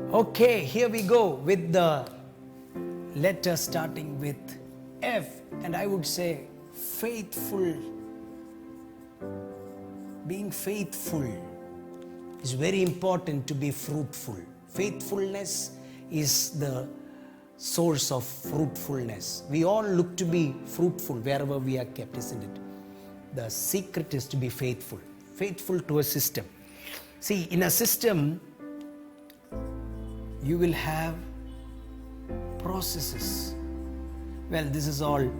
Okay, here we go with the letter starting with F, and I would say faithful. Being faithful is very important to be fruitful. Faithfulness is the source of fruitfulness. We all look to be fruitful wherever we are kept, isn't it? The secret is to be faithful. Faithful to a system. See, in a system, you will have processes. Well, this is all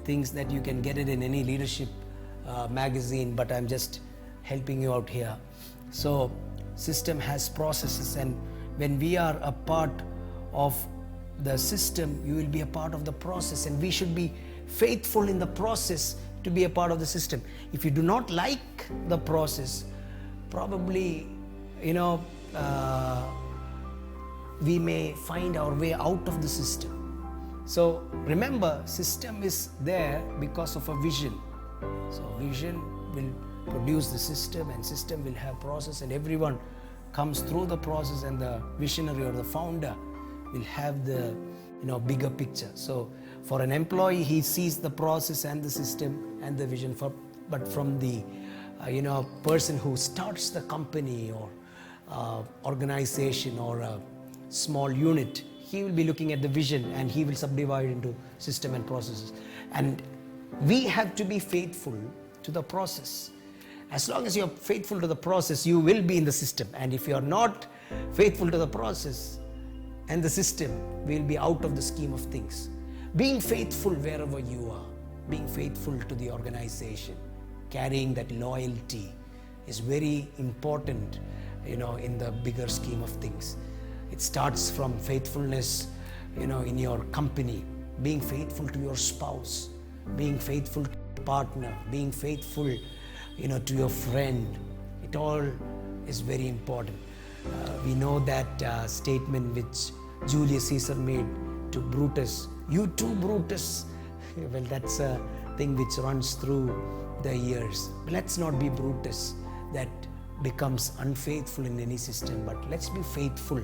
things that you can get it in any leadership magazine, but I'm just helping you out here. So, system has processes, and when we are a part of the system, you will be a part of the process, and we should be faithful in the process to be a part of the system. If you do not like the process, probably, we may find our way out of the system. So remember, system is there because of a vision. So vision will produce the system, and system will have process, and everyone comes through the process, and the visionary or the founder will have the bigger picture. So for an employee, he sees the process and the system and the vision. But from the person who starts the company or organization or a small unit, he will be looking at the vision, and he will subdivide into system and processes. And we have to be faithful to the process. As long as you are faithful to the process, you will be in the system. And if you are not faithful to the process and the system, we will be out of the scheme of things. Being faithful wherever you are, being faithful to the organization, carrying that loyalty is very important, in the bigger scheme of things. It starts from faithfulness, in your company, being faithful to your spouse, being faithful to your partner, being faithful, to your friend. It all is very important. We know that statement which Julius Caesar made to Brutus, "You too, Brutus." Well, that's a thing which runs through the years. But let's not be Brutus that becomes unfaithful in any system, but let's be faithful.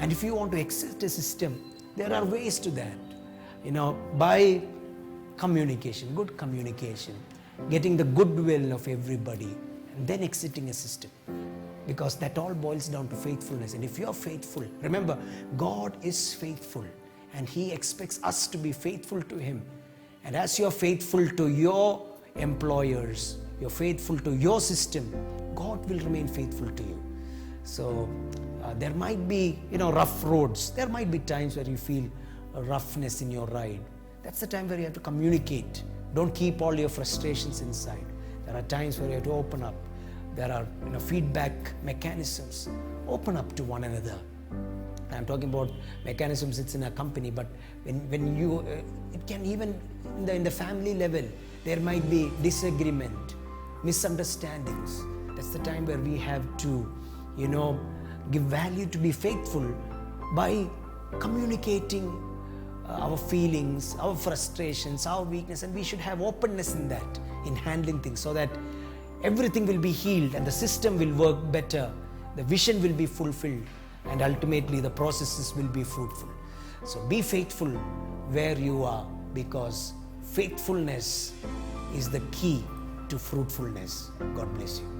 And if you want to exit a system, there are ways to that. By communication, good communication, getting the goodwill of everybody, and then exiting a system. Because that all boils down to faithfulness. And if you're faithful, remember, God is faithful, and He expects us to be faithful to Him. And as you're faithful to your employers, you're faithful to your system, God will remain faithful to you. So there might be, rough roads. There might be times where you feel a roughness in your ride. That's the time where you have to communicate. Don't keep all your frustrations inside. There are times where you have to open up. There are feedback mechanisms. Open up to one another. I'm talking about mechanisms. It's in a company, but when you, it can even in the family level, there might be disagreement, misunderstandings. That's the time where we have to, give value, to be faithful by communicating our feelings, our frustrations, our weakness, and we should have openness in that, in handling things, so that everything will be healed and the system will work better, the vision will be fulfilled, and ultimately the processes will be fruitful. So be faithful where you are, because faithfulness is the key to fruitfulness. God bless you.